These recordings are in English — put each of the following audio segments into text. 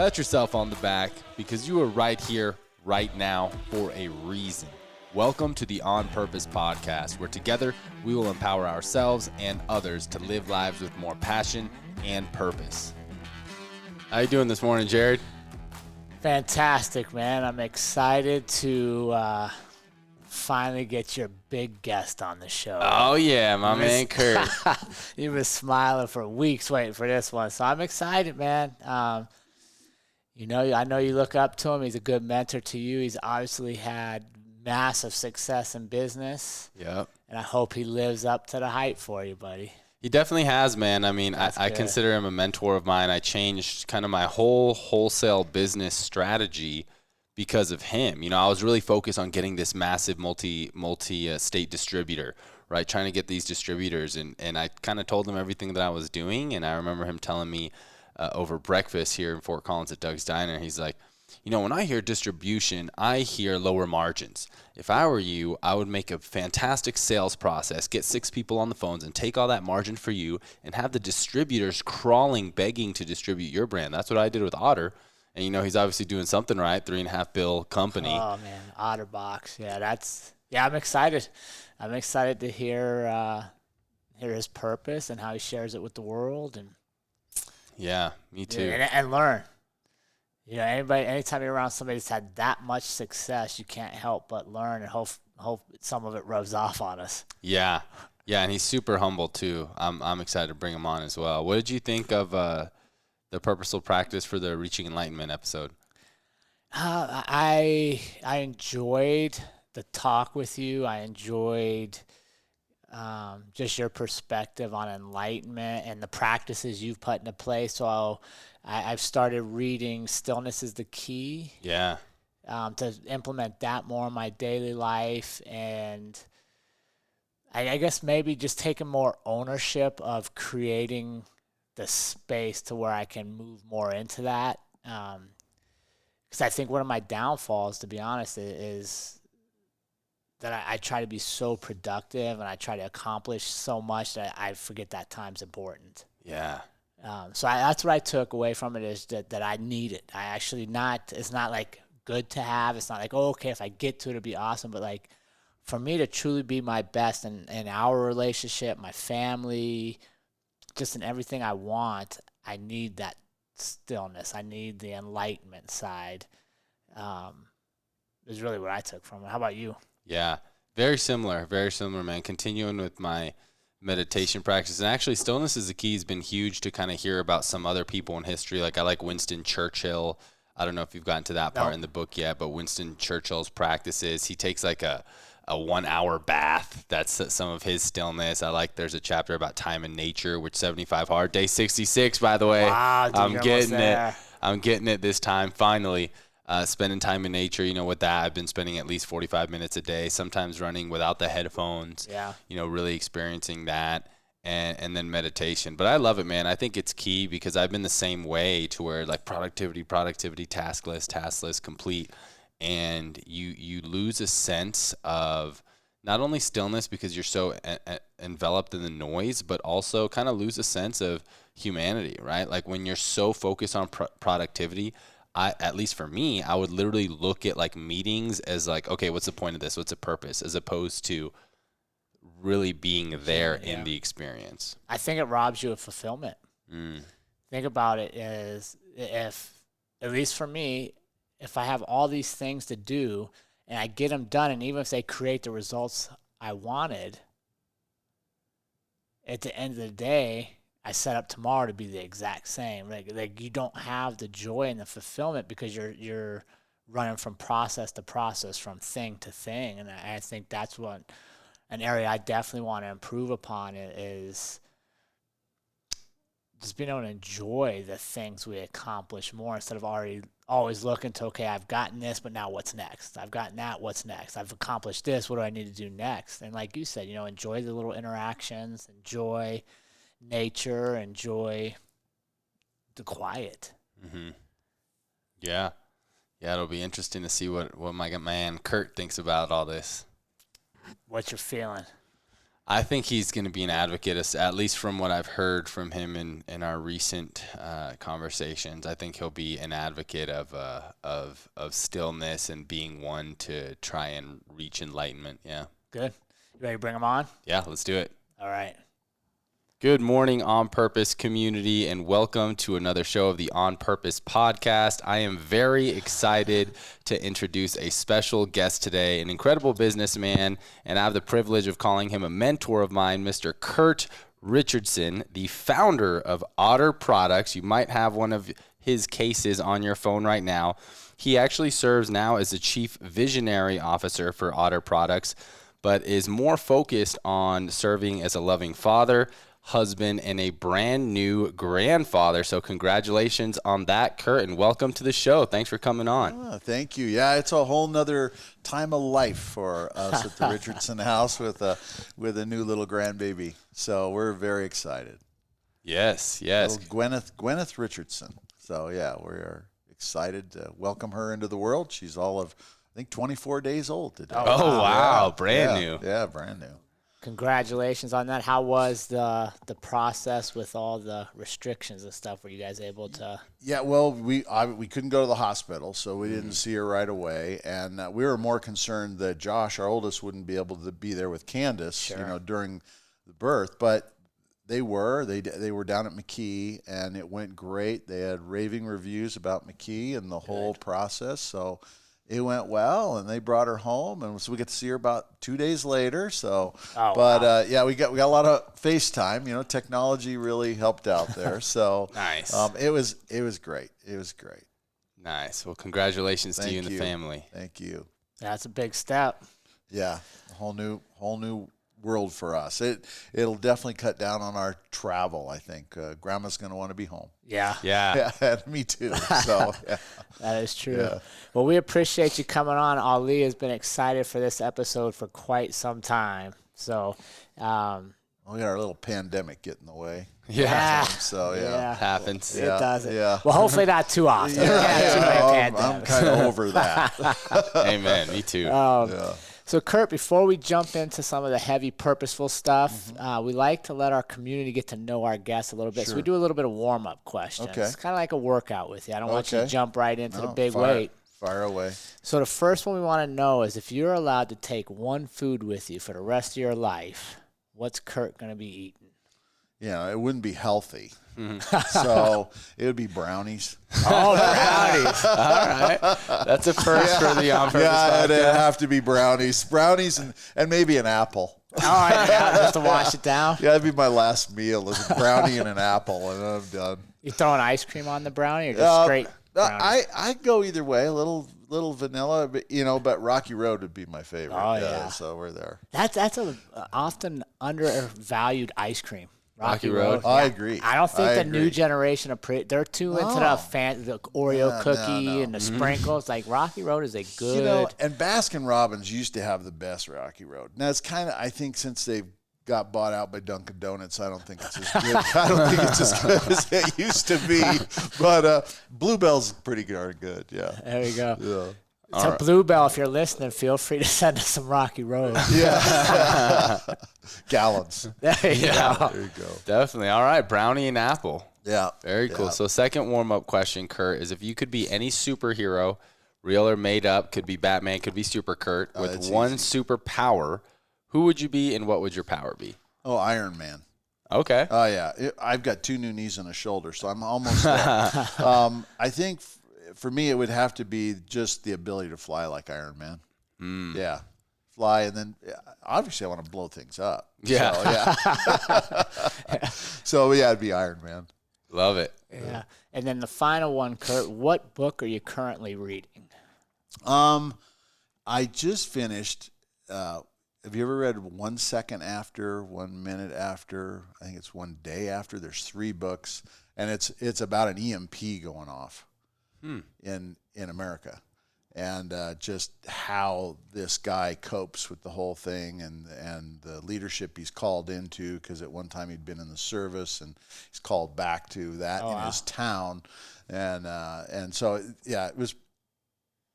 Pat yourself on the back because you are right here, right now, for a reason. Welcome to the On Purpose podcast, where together we will empower ourselves and others to live lives with more passion and purpose. How you doing this morning, Jared? Fantastic, man. I'm excited to finally get your big guest on the show. Oh, yeah, my man Curt. You've been smiling for weeks waiting for this one, so I'm excited, man. I know you look up to him. He's a good mentor to you. He's obviously had massive success in business. Yep. And I hope he lives up to the hype for you, buddy. He definitely has, man. I mean, I consider him a mentor of mine. I changed kind of my whole wholesale business strategy because of him. You know, I was really focused on getting this massive multi-state distributor, right? Trying to get these distributors. And I kind of told him everything that I was doing. And I remember him telling me over breakfast here in Fort Collins at Doug's Diner, he's like, you know, when I hear distribution, I hear lower margins. If I were you, I would make a fantastic sales process, get 6 people on the phones and take all that margin for you and have the distributors crawling, begging to distribute your brand. That's what I did with Otter. And, you know, he's obviously doing something right, $3.5 billion company. Oh, man, OtterBox. Yeah, I'm excited. I'm excited to hear his purpose and how he shares it with the world. And yeah, me too. And learn. You know, anytime you're around somebody that's had that much success, you can't help but learn and hope some of it rubs off on us. Yeah, and he's super humble too. I'm excited to bring him on as well. What did you think of the purposeful practice for the Reaching Enlightenment episode? I enjoyed the talk with you. I enjoyed just your perspective on enlightenment and the practices you've put into place. So I've started reading Stillness is the Key. Yeah. To implement that more in my daily life. And I guess maybe just taking more ownership of creating the space to where I can move more into that. Because I think one of my downfalls, to be honest, is that I try to be so productive and I try to accomplish so much that I forget that time's important. Yeah. So that's what I took away from it, is that I need it. It's not like good to have. It's not like, oh, okay, if I get to it, it'll be awesome. But like for me to truly be my best in our relationship, my family, just in everything I want, I need that stillness. I need the enlightenment side. Is really what I took from it. How about you? Yeah, very similar, man. Continuing with my meditation practice. And actually, Stillness is the Key has been huge to kind of hear about some other people in history. Like I like Winston Churchill. I don't know if you've gotten to that part in the book yet, but Winston Churchill's practices, he takes like a 1 hour bath. That's some of his stillness. I like there's a chapter about time and nature, which 75 hard. Day 66, by the way. Wow, dude, I'm getting it. I'm getting it this time, finally. Spending time in nature, you know, with that, I've been spending at least 45 minutes a day, sometimes running without the headphones, you know, really experiencing that, and then meditation. But I love it, man. I think it's key because I've been the same way, to where like productivity, task list, complete. And you lose a sense of not only stillness because you're so enveloped in the noise, but also kind of lose a sense of humanity, right? Like when you're so focused on productivity, at least for me, I would literally look at like meetings as like, okay, what's the point of this? What's the purpose? As opposed to really being there in the experience. I think it robs you of fulfillment. Think about it as if, at least for me, if I have all these things to do and I get them done, and even if they create the results I wanted, at the end of the day, I set up tomorrow to be the exact same. Like you don't have the joy and the fulfillment because you're running from process to process, from thing to thing. And I think that's what an area I definitely want to improve upon is just being able to enjoy the things we accomplish more, instead of always looking to, okay, I've gotten this, but now what's next? I've gotten that, what's next? I've accomplished this, what do I need to do next? And like you said, you know, enjoy the little interactions, enjoy nature, enjoy the quiet. Mm-hmm. Yeah, it'll be interesting to see what my man Curt thinks about all this. What you're feeling? I think he's going to be an advocate, at least from what I've heard from him in our recent conversations. I think he'll be an advocate of stillness and being one to try and reach enlightenment. Yeah. Good. You ready to bring him on? Yeah, let's do it. All right. Good morning, On Purpose community, and welcome to another show of the On Purpose podcast. I am very excited to introduce a special guest today, an incredible businessman, and I have the privilege of calling him a mentor of mine, Mr. Curt Richardson, the founder of Otter Products. You might have one of his cases on your phone right now. He actually serves now as the Chief Visionary Officer for Otter Products, but is more focused on serving as a loving father, husband, and a brand new grandfather. So congratulations on that, Curt, and welcome to the show. Thanks for coming on. Oh, thank you. Yeah, it's a whole nother time of life for us at the Richardson house with a new little grandbaby. So we're very excited. Yes. Little Gwyneth Richardson. So yeah, we are excited to welcome her into the world. She's all of, I think, 24 days old today. Oh, wow. Yeah. Brand new. Yeah, brand new. Congratulations on that. How was the process with all the restrictions and stuff? Were you guys able to? Yeah, well, we couldn't go to the hospital, so we didn't see her right away, and we were more concerned that Josh, our oldest, wouldn't be able to be there with Candace, Sure. During the birth. But they were down at McKee, and it went great. They had raving reviews about McKee and the whole process, so it went well, and they brought her home, and so we get to see her about 2 days later. So, wow. Yeah, we got a lot of FaceTime. Technology really helped out there. So Nice. It was great. It was great. Nice. Well, congratulations to you and the you. family. Thank you. That's a big step. Yeah, a whole new world for us. It'll definitely cut down on our travel. I think Grandma's going to want to be home. Yeah. Yeah, me too. So yeah. That is true. Yeah. Well, we appreciate you coming on. Ali has been excited for this episode for quite some time. So, We got our little pandemic get in the way. Yeah. So Yeah. Happens. It doesn't. Yeah. Well, hopefully not too often. I'm kind of over that. Amen. Me too. Yeah. So, Curt, before we jump into some of the heavy, purposeful stuff, we like to let our community get to know our guests a little bit. Sure. So we do a little bit of warm-up questions. Okay. It's kind of like a workout with you. I don't want you to jump right into the big weight. Fire away. So the first one we want to know is if you're allowed to take one food with you for the rest of your life, what's Curt going to be eating? Yeah, it wouldn't be healthy. So it would be brownies. Oh, brownies. All right. That's a first for the On Purpose Yeah, it'd podcast. have to be brownies. Brownies and maybe an apple. Oh, yeah, just to wash it down. Yeah, that'd be my last meal is a brownie and an apple, and I'm done. You throwing ice cream on the brownie or just straight brownies? I go either way. A little vanilla, but Rocky Road would be my favorite. Oh, yeah. So we're there. That's a often undervalued ice cream. Rocky Road. I agree. I don't think the new agree. generation of they're too into the Oreo cookie and the sprinkles. Like Rocky Road is a good. And Baskin Robbins used to have the best Rocky Road. Now it's kind of, I think, since they've got bought out by Dunkin' Donuts, I don't think it's as good. I don't think it's as good as it used to be. But Bluebell's pretty darn good. Yeah. There we go. Yeah. So Bluebell, if you're listening, feel free to send us some Rocky Road. Yeah. Gallons. There you go. There you go. Definitely. All right. Brownie and apple. Yeah. Very cool. So second warm-up question, Curt, is if you could be any superhero, real or made up, could be Batman, could be Super Curt, with one superpower, who would you be and what would your power be? Oh, Iron Man. Okay. Oh, yeah. I've got 2 new knees and a shoulder, so I'm almost there. I think for me it would have to be just the ability to fly like Iron Man. Yeah. Fly, and then obviously I want to blow things up. Yeah. So it'd be Iron Man. Love it. Yeah. And then the final one, Curt, what book are you currently reading? I just finished. Have you ever read 1 second after, 1 minute after? I think it's 1 day after. There's 3 books, and it's about an EMP going off in America, and just how this guy copes with the whole thing, and the leadership he's called into, because at one time he'd been in the service, and he's called back to that his town, and so yeah, it was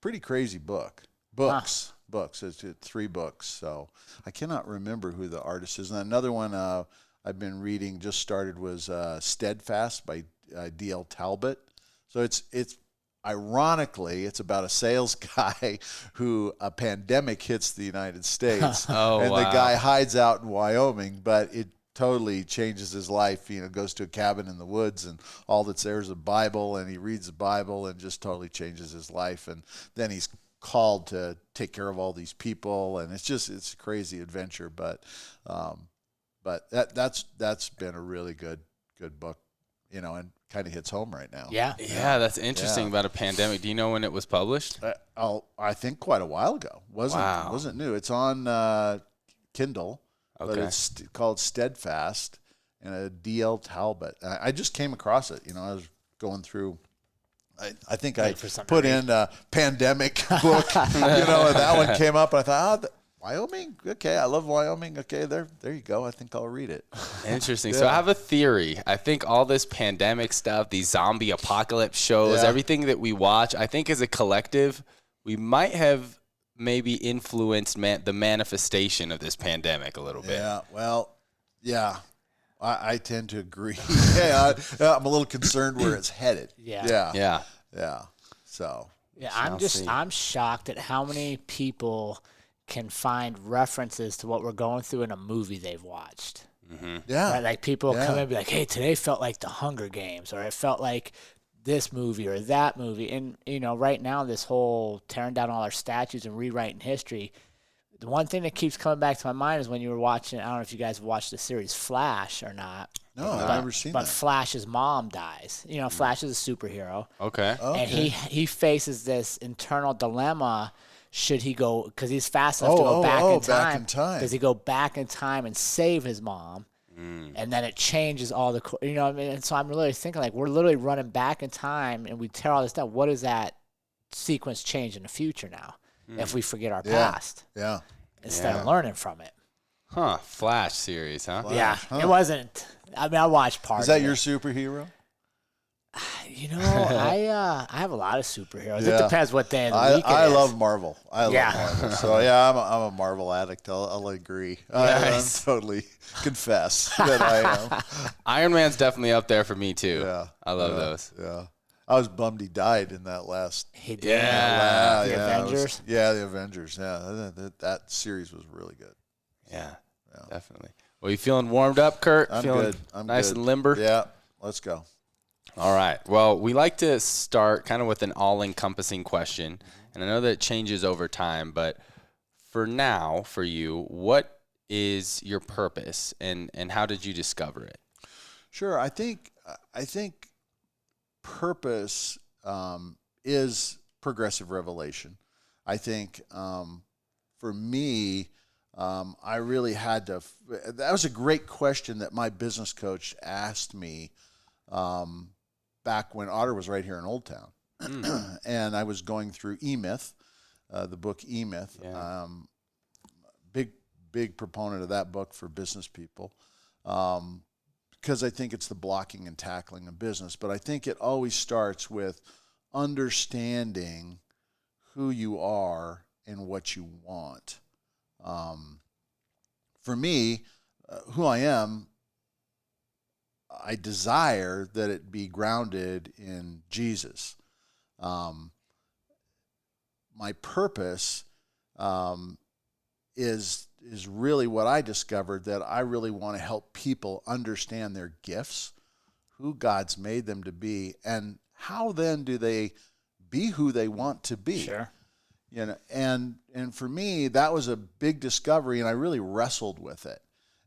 pretty crazy books. books. It's 3 books. So I cannot remember who the artist is. And another one I've been reading, just started, was Steadfast by D.L. Talbot. So it's ironically, it's about a sales guy who a pandemic hits the United States. And the guy hides out in Wyoming, but it totally changes his life. Goes to a cabin in the woods, and all that's there is a Bible, and he reads the Bible and just totally changes his life. And then he's called to take care of all these people, and it's a crazy adventure. But that's been a really good book, and kind of hits home right now. Yeah, that's interesting about a pandemic. Do you know when it was published? I think quite a while ago. Wasn't new. It's on Kindle, but it's called Steadfast, and a D.L. Talbot. I just came across it. I was going through. I think I put in a pandemic book, and that one came up, and I thought, Wyoming? Okay, I love Wyoming. Okay, there you go. I think I'll read it. Interesting. So I have a theory. I think all this pandemic stuff, these zombie apocalypse shows, everything that we watch, I think as a collective, we might have maybe influenced the manifestation of this pandemic a little bit. Yeah, well, yeah. I tend to agree. I'm a little concerned where it's headed. Yeah. So. Yeah, I'm shocked at how many people can find references to what we're going through in a movie they've watched. Mm-hmm. Yeah. Right? Like people come in and be like, hey, today felt like the Hunger Games, or it felt like this movie or that movie. And, right now, this whole tearing down all our statues and rewriting history, the one thing that keeps coming back to my mind is when you were watching, I don't know if you guys have watched the series Flash or not. No, I've never seen that. But Flash's mom dies. Flash is a superhero. Okay. And he faces this internal dilemma. Should he go, because he's fast enough to go back in time. Does he go back in time and save his mom? And then it changes all the, what I mean? And so I'm really thinking, like, we're literally running back in time and we tear all this down. What does that sequence change in the future now if we forget our past? Yeah. Instead of learning from it. Flash series, huh? It wasn't, I watched part of it. Is that your superhero? I have a lot of superheroes. It depends what day of the week it is. I love Marvel. I love Marvel. So I'm a Marvel addict. I'll agree. Nice. I'm totally confess that I am. Iron Man's definitely up there for me too. Yeah, I love those. Yeah, I was bummed he died in that last. He did. The Avengers. The Avengers. Yeah, that series was really good. Yeah, definitely. Well, you feeling warmed up, Curt? I'm feeling good. I'm nice good. and limber. Yeah, let's go. All right. Well, we like to start kind of with an all-encompassing question, and I know that it changes over time, but for now, for you, what is your purpose, and how did you discover it? Sure. I think purpose is progressive revelation. I think for me, I really had to. That was a great question that my business coach asked me. Back when Otter was right here in Old Town. And I was going through E-Myth, the book E-Myth. Yeah. Big proponent of that book for business people because I think it's the blocking and tackling of business. But I think it always starts with understanding who you are and what you want. For me, who I am, I desire that it be grounded in Jesus. My purpose is really what I discovered, that I really want to help people understand their gifts, who God's made them to be, and how then do they be who they want to be. Sure. And for me, that was a big discovery, and I really wrestled with it.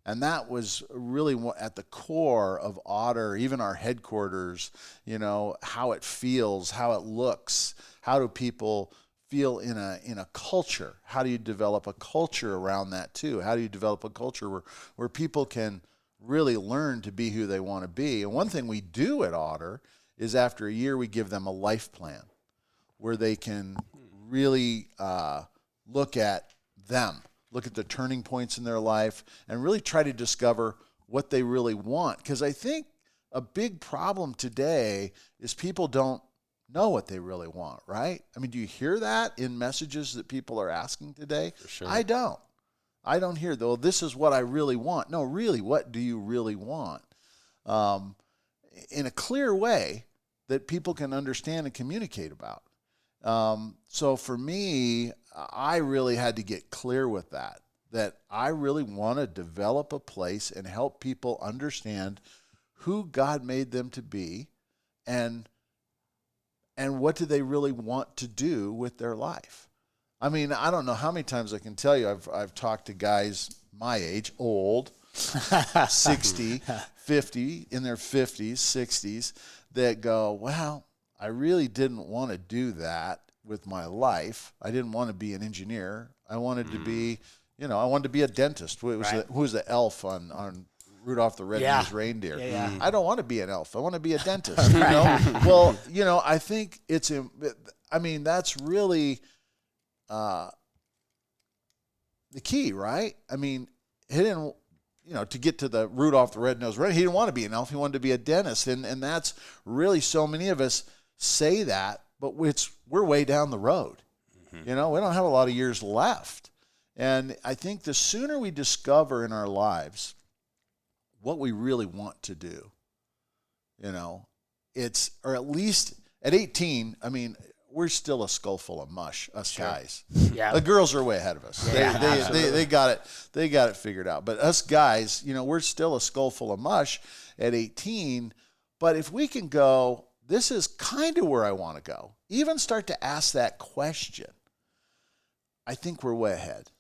And that was really at the core of Otter, even our headquarters, how it feels, how it looks, how do people feel in a culture? How do you develop a culture around that too? How do you develop a culture where people can really learn to be who they want to be? And one thing we do at Otter is after a year, we give them a life plan where they can really look at them. Look at the turning points in their life and really try to discover what they really want. Because I think a big problem today is people don't know what they really want, right? I mean, do you hear that in messages that people are asking today? For sure. I don't hear, though, this is what I really want. No, really, what do you really want? In a clear way that people can understand and communicate about. So for me, I really had to get clear with that I really want to develop a place and help people understand who God made them to be and what do they really want to do with their life. I mean, I don't know how many times I can tell you I've talked to guys my age, old, 60, 50, in their 50s, 60s, that go, well, I really didn't want to do that with my life. I didn't want to be an engineer. I wanted to be, I wanted to be a dentist. Who was the elf on Rudolph the Red-Nosed Reindeer? Yeah. I don't want to be an elf. I want to be a dentist. Well, I think that's really the key, right? I mean, he didn't, to get to the Rudolph the Red-Nosed Reindeer, he didn't want to be an elf. He wanted to be a dentist. And that's really, so many of us say that, but we're way down the road. We don't have a lot of years left. And I think the sooner we discover in our lives what we really want to do, or at least at 18, I mean, we're still a skull full of mush, us guys. Yeah. The girls are way ahead of us. They got it figured out. But us guys, we're still a skull full of mush at 18. But if we can go, this is kind of where I want to go, even start to ask that question, I think we're way ahead.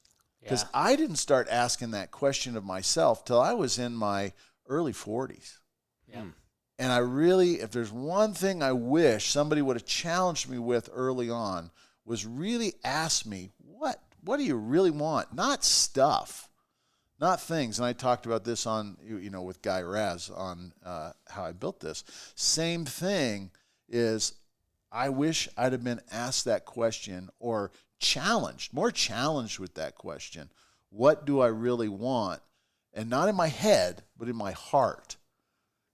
Because I didn't start asking that question of myself till I was in my early 40s. Yeah. And I really, if there's one thing I wish somebody would have challenged me with early on, was really ask me, what do you really want? Not stuff, not things. And I talked about this on, with Guy Raz on how I built this. Same thing is, I wish I'd have been asked that question, or more challenged with that question. What do I really want? And not in my head, but in my heart.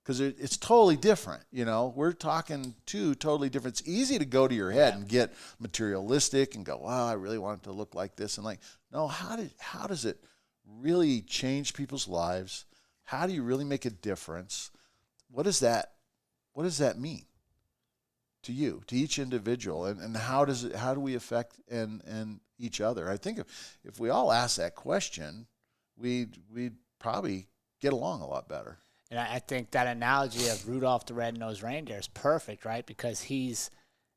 Because it's totally different, We're talking two totally different. It's easy to go to your head and get materialistic and go, wow, I really want it to look like this. And no, how does it really change people's lives? How do you really make a difference? What does that mean to you, to each individual? And how do we affect and each other? I think if we all ask that question, we'd probably get along a lot better. And I think that analogy of Rudolph the Red-Nosed Reindeer is perfect, right? Because he's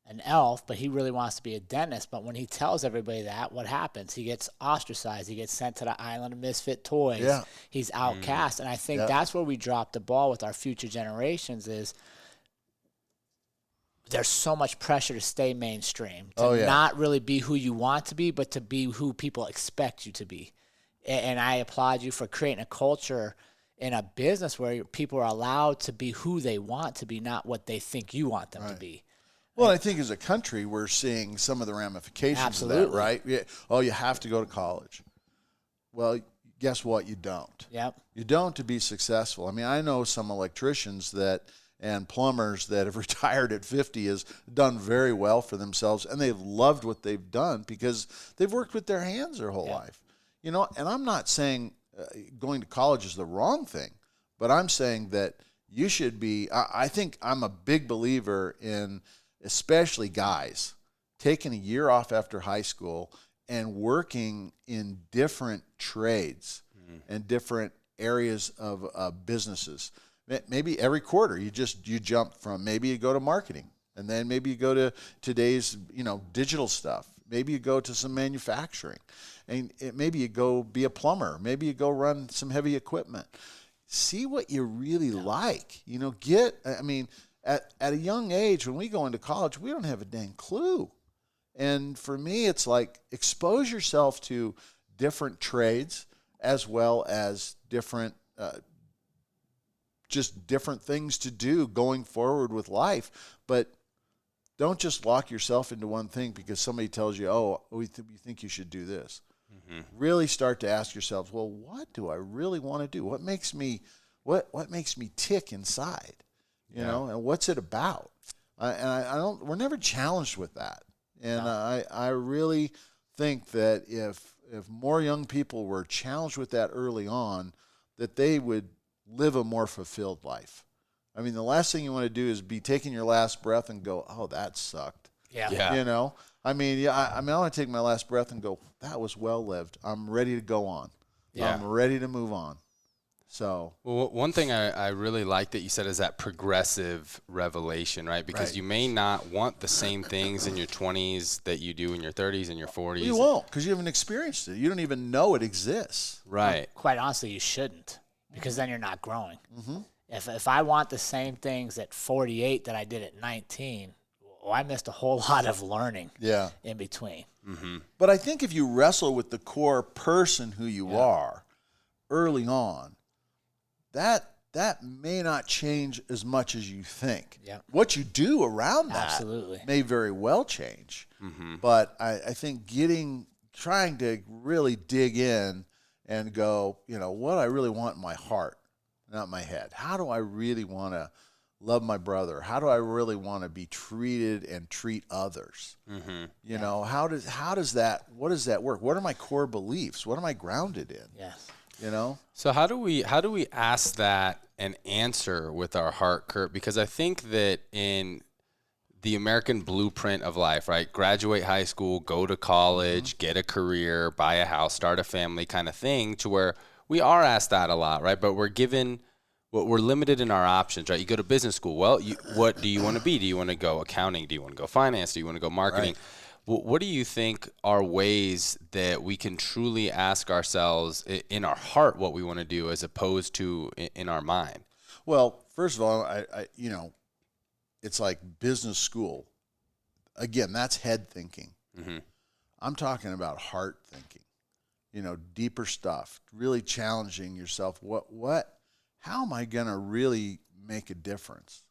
an elf, but he really wants to be a dentist. But when he tells everybody that, what happens? He gets ostracized. He gets sent to the island of misfit toys. Yeah. He's outcast. And I think that's where we drop the ball with our future generations is there's so much pressure to stay mainstream, to not really be who you want to be, but to be who people expect you to be. And I applaud you for creating a culture in a business where people are allowed to be who they want to be, not what they think you want them to be. Well, I think as a country, we're seeing some of the ramifications of that, right? Oh, you have to go to college. Well, guess what? You don't. Yep. You don't to be successful. I mean, I know some electricians and plumbers that have retired at 50 has done very well for themselves, and they've loved what they've done because they've worked with their hands their whole life. And I'm not saying going to college is the wrong thing, but I'm saying that you should be, I think I'm a big believer in, especially guys, taking a year off after high school and working in different trades and different areas of businesses. Maybe every quarter you jump from, maybe you go to marketing, and then maybe you go to today's digital stuff. Maybe you go to some manufacturing, and maybe you go be a plumber. Maybe you go run some heavy equipment. See what you really like. At a young age, when we go into college, we don't have a dang clue. And for me, it's like expose yourself to different trades as well as different different things to do going forward with life. But don't just lock yourself into one thing because somebody tells you, we think you should do this. Mm-hmm. Really start to ask yourselves, well, what do I really want to do? What makes me tick inside? You know, and what's it about? We're never challenged with that. And I really think that if more young people were challenged with that early on, that they would live a more fulfilled life. I mean, the last thing you want to do is be taking your last breath and go, oh, that sucked. Yeah. You know? I want to take my last breath and go, that was well lived. I'm ready to go on. Yeah. I'm ready to move on. So, well, one thing I really like that you said is that progressive revelation, right? Because you may not want the same things in your 20s that you do in your 30s and your 40s. You won't, because you haven't experienced it. You don't even know it exists. Right. Quite honestly, you shouldn't, because then you're not growing. Mm-hmm. If I want the same things at 48 that I did at 19, well, I missed a whole lot of learning in between. Mm-hmm. But I think if you wrestle with the core person who you are early on, that may not change as much as you think. Yeah. What you do around that may very well change. Mm-hmm. But I think trying to really dig in and go, what do I really want in my heart, not my head? How do I really want to love my brother? How do I really want to be treated and treat others? Mm-hmm. How does that work? What are my core beliefs? What am I grounded in? Yes. So how do we ask that and answer with our heart, Curt? Because I think that in the American blueprint of life, right? Graduate high school, go to college, get a career, buy a house, start a family kind of thing, to where we are asked that a lot, right? But we're limited in our options, right? You go to business school. Well, what do you want to be? Do you want to go accounting? Do you want to go finance? Do you want to go marketing? Right. What do you think are ways that we can truly ask ourselves in our heart what we want to do, as opposed to in our mind? Well, first of all, I it's like business school. Again, that's head thinking. Mm-hmm. I'm talking about heart thinking. Deeper stuff, really challenging yourself. How am I going to really make a difference?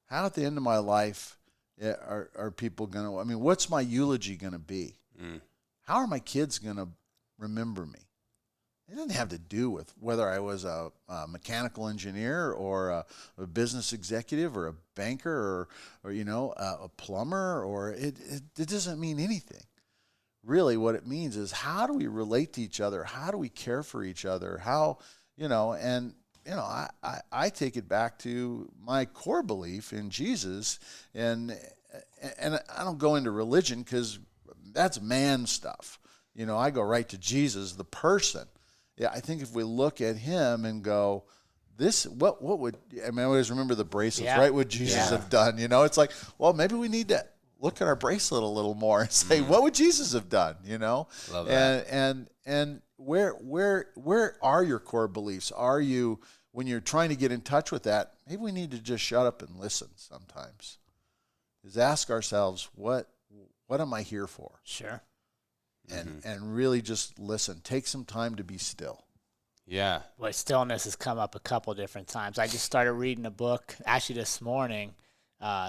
How at the end of my life are people going to, what's my eulogy going to be? How are my kids going to remember me? It didn't have to do with whether I was a mechanical engineer or a business executive or a banker or a plumber, or it doesn't mean anything. Really, what it means is, how do we relate to each other? How do we care for each other? I take it back to my core belief in Jesus, and I don't go into religion because that's man stuff. I go right to Jesus, the person. Yeah, I think if we look at him and go, what would, I always remember the bracelets, right? What Jesus have done, it's like, well, maybe we need to look at our bracelet a little more and say, what would Jesus have done, Love that. And where are your core beliefs? Are you, when you're trying to get in touch with that, maybe we need to just shut up and listen sometimes. Is ask ourselves, what am I here for? Sure. And really just listen. Take some time to be still. Yeah. Well, stillness has come up a couple different times. I just started reading a book actually this morning.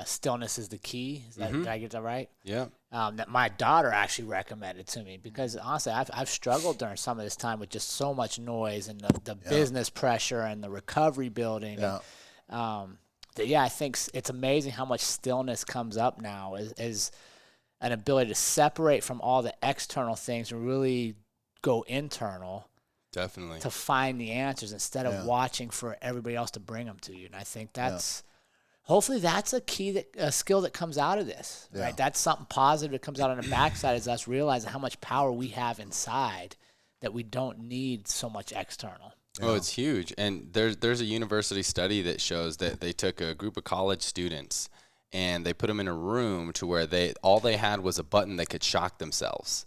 Stillness is the Key. Did I get that right? Yeah. That my daughter actually recommended to me, because honestly, I've struggled during some of this time with just so much noise and the business pressure and the recovery building. Yeah. And, I think it's amazing how much stillness comes up now as an ability to separate from all the external things and really go internal. Definitely. To find the answers instead of watching for everybody else to bring them to you. And I think hopefully that's a skill that comes out of this, right? That's something positive that comes out on the backside, is us realizing how much power we have inside, that we don't need so much external. Oh, it's huge. And there's a university study that shows that they took a group of college students and they put them in a room to where all they had was a button that could shock themselves.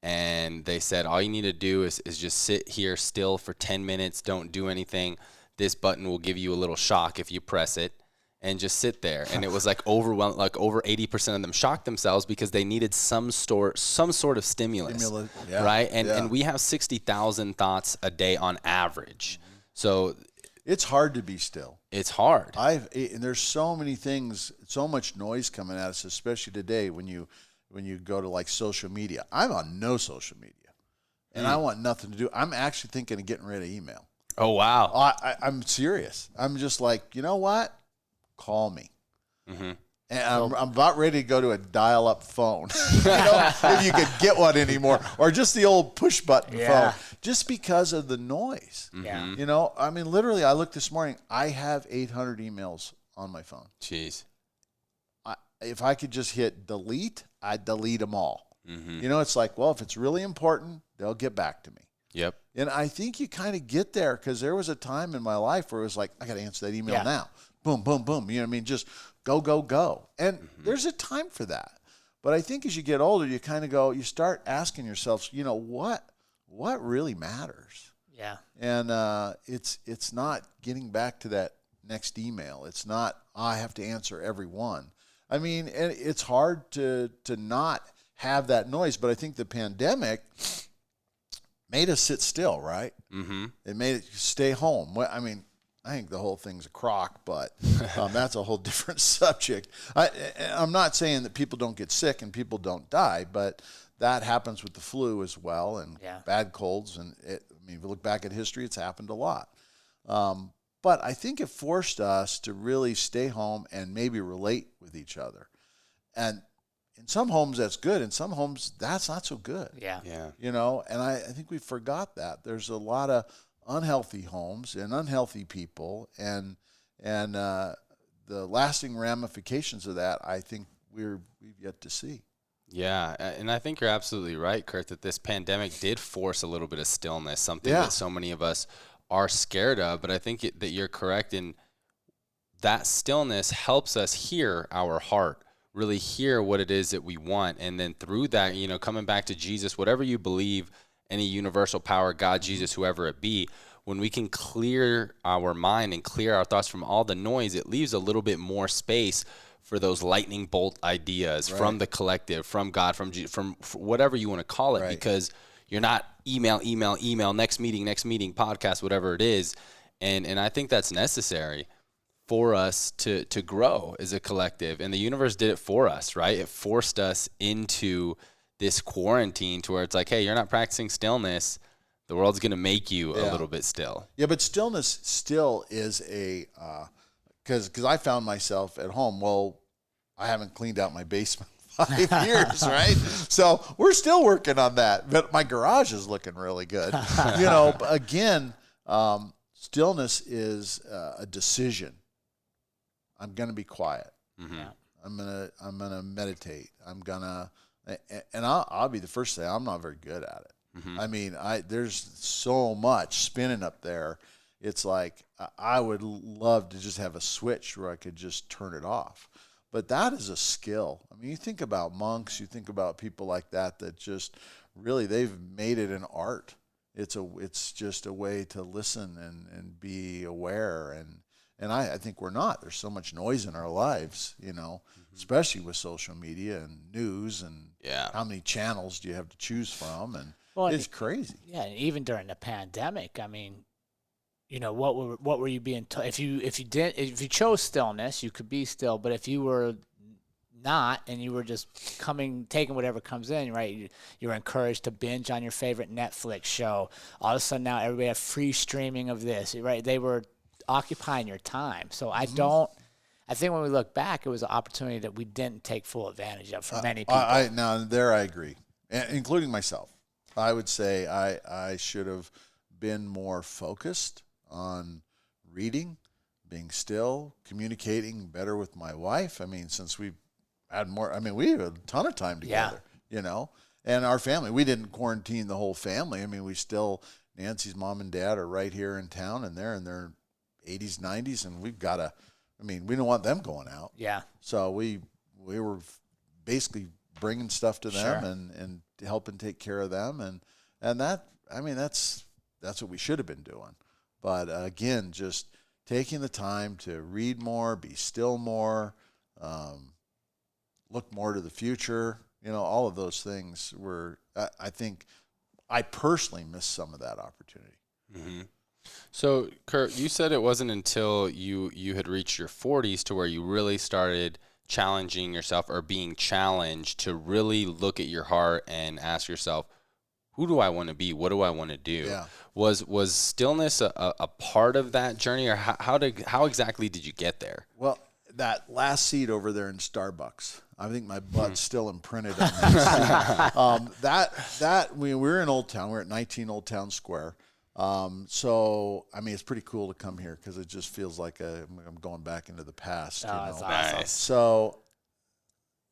And they said, all you need to do is just sit here still for 10 minutes, don't do anything. This button will give you a little shock if you press it, and just sit there. And it was like overwhelming, like over 80% of them shocked themselves because they needed some sort of stimulus. Right? And we have 60,000 thoughts a day on average. So it's hard to be still. It's hard. And there's so many things, so much noise coming at us, especially today when you go to like social media. I'm on no social media, and I want nothing to do. I'm actually thinking of getting rid of email. Oh, wow. I'm serious. I'm just like, you know what? Call me. Mm-hmm. And I'm about ready to go to a dial-up phone. If you could get one anymore, or just the old push-button phone, just because of the noise. Yeah. I mean, literally, I looked this morning. I have 800 emails on my phone. Jeez. If I could just hit delete, I'd delete them all. It's like, well, if it's really important, they'll get back to me. Yep. And I think you kind of get there, because there was a time in my life where it was like, I got to answer that email now. Boom, boom, boom. You know what I mean? Just go, go, go. And there's a time for that. But I think as you get older, you kind of go, you start asking yourself, what really matters? Yeah. And it's not getting back to that next email. It's not, I have to answer every one. I mean, and it's hard to not have that noise, but I think the pandemic made us sit still, right? It made it stay home. I mean, I think the whole thing's a crock, but that's a whole different subject. I'm not saying that people don't get sick and people don't die, but that happens with the flu as well, and bad colds. And if you look back at history, it's happened a lot. But I think it forced us to really stay home and maybe relate with each other. And in some homes, that's good. In some homes, that's not so good. Yeah. And I think we forgot that. There's a lot of unhealthy homes and unhealthy people, and the lasting ramifications of that, I think we've yet to see. Yeah, and I think you're absolutely right, Curt, that this pandemic did force a little bit of stillness, something that so many of us are scared of. But I think that you're correct in that stillness helps us hear our heart, really hear what it is that we want. And then through that, coming back to Jesus, whatever you believe, any universal power, God, Jesus, whoever it be, when we can clear our mind and clear our thoughts from all the noise, it leaves a little bit more space for those lightning bolt ideas from the collective, from God, from whatever you want to call it, because you're not email, next meeting, podcast, whatever it is. And I think that's necessary for us to grow as a collective. And the universe did it for us, right? It forced us into this quarantine to where it's like, hey, you're not practicing stillness. The world's going to make you a little bit still. Yeah, but stillness still is because I found myself at home. Well, I haven't cleaned out my basement 5 years, right? So we're still working on that. But my garage is looking really good. But again, stillness is a decision. I'm going to be quiet. I'm gonna meditate. And I'll be the first to say I'm not very good at it. I mean, there's so much spinning up there. It's like I would love to just have a switch where I could just turn it off. But that is a skill. I mean, you think about monks, you think about people like that just really, they've made it an art. It's just a way to listen and be aware. And I think we're not. There's so much noise in our lives, especially with social media and news and how many channels do you have to choose from? And it's crazy. Yeah, and even during the pandemic, I mean, what were you being told? If you chose stillness, you could be still. But if you were not, and you were just taking whatever comes in, right? You were encouraged to binge on your favorite Netflix show. All of a sudden now everybody have free streaming of this, right? They were occupying your time. So I think when we look back, it was an opportunity that we didn't take full advantage of for many people. I agree, including myself. I would say I should have been more focused on reading, being still, communicating better with my wife. I mean, since we had we had a ton of time together, and our family. We didn't quarantine the whole family. I mean, Nancy's mom and dad are right here in town, and they're in their 80s, 90s, and we don't want them going out. Yeah. So we were basically bringing stuff to them and helping take care of them, and that, that's what we should have been doing. But again, just taking the time to read more, be still more, look more to the future, all of those things were, I think I personally missed some of that opportunity. Mm-hmm. So, Curt, you said it wasn't until you had reached your 40s to where you really started challenging yourself or being challenged to really look at your heart and ask yourself, who do I want to be? What do I want to do? Yeah. Was stillness a part of that journey, or how exactly did you get there? Well, that last seat over there in Starbucks, I think my butt's still imprinted on that seat. We're in Old Town. We're at 19 Old Town Square. So, I mean, it's pretty cool to come here because it just feels like I'm going back into the past. That's awesome. Nice. So,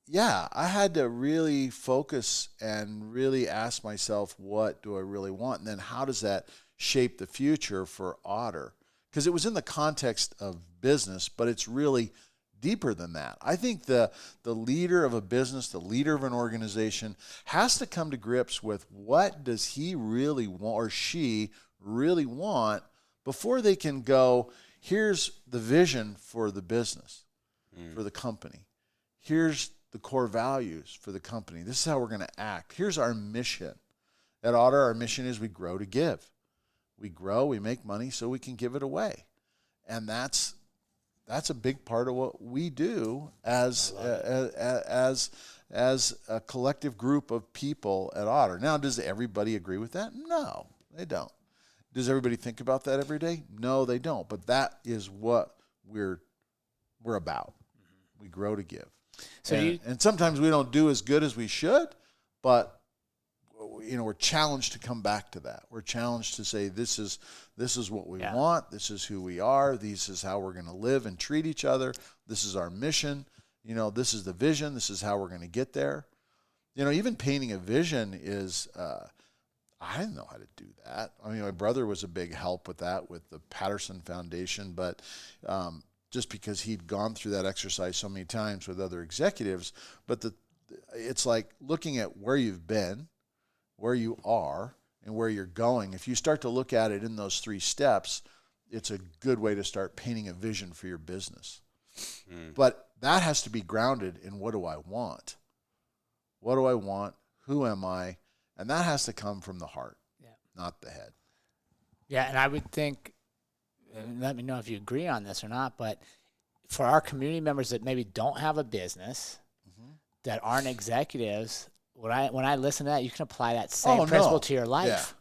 yeah, I had to really focus and really ask myself, what do I really want? And then how does that shape the future for Otter? Because it was in the context of business, but it's really deeper than that. I think the leader of a business, the leader of an organization has to come to grips with what does he really want or she really want before they can go, here's the vision for the business, for the company. Here's the core values for the company. This is how we're going to act. Here's our mission. At Otter, our mission is we grow to give. We grow, we make money so we can give it away. And that's a big part of what we do as a collective group of people at Otter. Now, does everybody agree with that? No, they don't. Does everybody think about that every day? No, they don't. But that is what we're about. We grow to give. So and sometimes we don't do as good as we should, but we're challenged to come back to that. We're challenged to say, this is what we want. This is who we are. This is how we're going to live and treat each other. This is our mission. This is the vision. This is how we're going to get there. Even painting a vision is, I didn't know how to do that. I mean, my brother was a big help with that, with the Patterson Foundation, but just because he'd gone through that exercise so many times with other executives. But it's like looking at where you've been, where you are, and where you're going. If you start to look at it in those 3 steps, it's a good way to start painting a vision for your business. But that has to be grounded in, what do I want? What do I want? Who am I? And that has to come from the heart, not the head. Yeah, and I would think, and let me know if you agree on this or not, but for our community members that maybe don't have a business, that aren't executives, when I listen to that, you can apply that same principle to your life.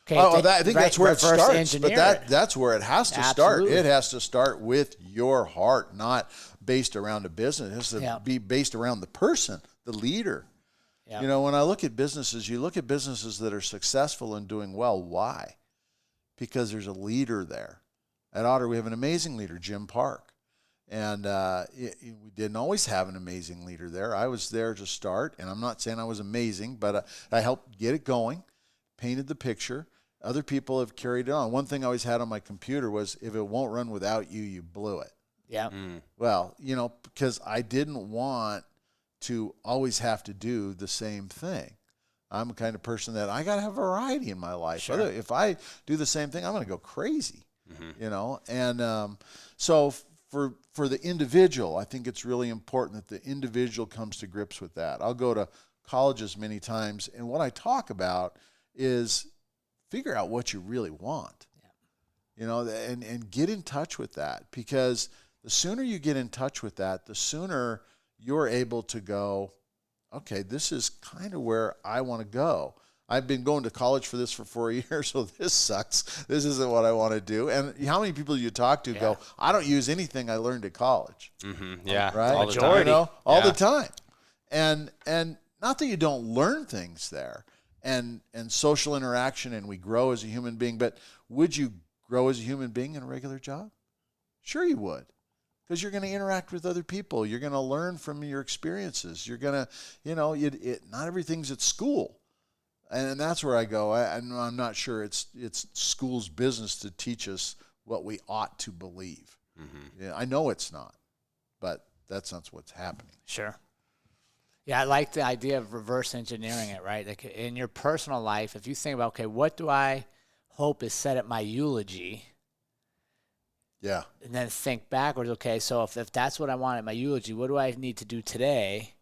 Yeah. Okay, I think that's where it starts. But that's where it has to start. Absolutely. It has to start with your heart, not based around a business. It has to be based around the person, the leader. Yep. When I look at businesses, you look at businesses that are successful and doing well. Why? Because there's a leader there. At Otter, we have an amazing leader, Jim Park. And we didn't always have an amazing leader there. I was there to start, and I'm not saying I was amazing, but I helped get it going, painted the picture. Other people have carried it on. One thing I always had on my computer was, if it won't run without you, you blew it. Yeah. Well, because I didn't want to always have to do the same thing. I'm the kind of person that I got to have variety in my life. Sure. If I do the same thing, I'm going to go crazy, And so for the individual, I think it's really important that the individual comes to grips with that. I'll go to colleges many times, and what I talk about is figure out what you really want, and get in touch with that, because the sooner you get in touch with that, the sooner you're able to go, okay, this is kind of where I want to go. I've been going to college for this for 4 years, so this sucks. This isn't what I want to do. And how many people you talk to go, I don't use anything I learned at college. Yeah, right. All the time. All the time. And not that you don't learn things there, and social interaction, and we grow as a human being. But would you grow as a human being in a regular job? Sure, you would. Because you're going to interact with other people. You're going to learn from your experiences. You're going to, not everything's at school. And that's where I go. I'm not sure it's school's business to teach us what we ought to believe. Yeah, I know it's not, but that's not what's happening. Sure. Yeah, I like the idea of reverse engineering it, right? Like in your personal life, if you think about, okay, what do I hope is said at my eulogy? Yeah. And then think backwards, okay, so if that's what I want at my eulogy, what do I need to do today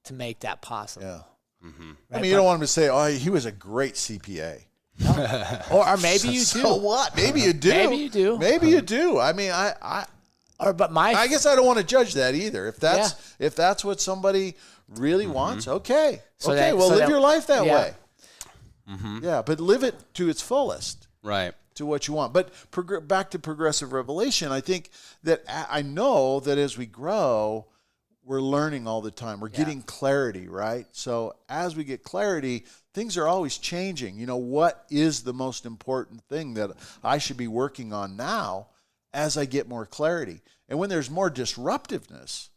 to make that possible? Yeah. Right? I mean, you don't want him to say, oh, he was a great CPA. No. or maybe you do. So what? Maybe you do. Maybe you do. Maybe you do. I mean, I guess I don't want to judge that either. If that's what somebody really wants, okay. Live your life that way. Yeah, but live it to its fullest. Right. to what you want. But back to progressive revelation, I think that I know that as we grow, we're learning all the time. We're getting clarity, right? So as we get clarity, things are always changing. You know, what is the most important thing that I should be working on now as I get more clarity? And when there's more disruptiveness,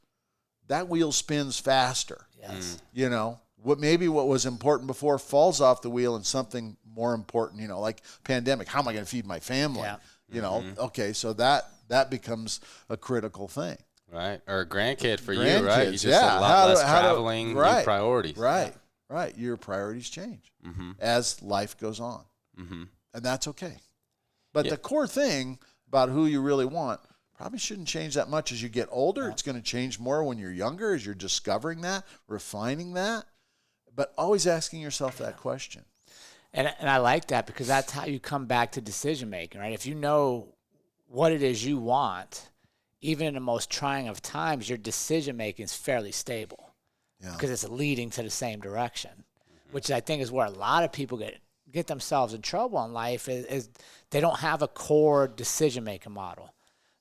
that wheel spins faster. Yes. You know, what was important before falls off the wheel and something more important, you know, like pandemic. How am I going to feed my family? Yeah. You know, okay, so that becomes a critical thing. Right. Or a grandkid for you, Grandkids, right? You just a lot less traveling, new priorities. Right. Your priorities change as life goes on. And that's okay. But the core thing about who you really want probably shouldn't change that much as you get older. It's going to change more when you're younger, as you're discovering that, refining that, but always asking yourself that question. And I like that, because that's how you come back to decision making, right? If you know what it is you want, even in the most trying of times, your decision making is fairly stable, because it's leading to the same direction, which I think is where a lot of people get themselves in trouble in life, is they don't have a core decision making model.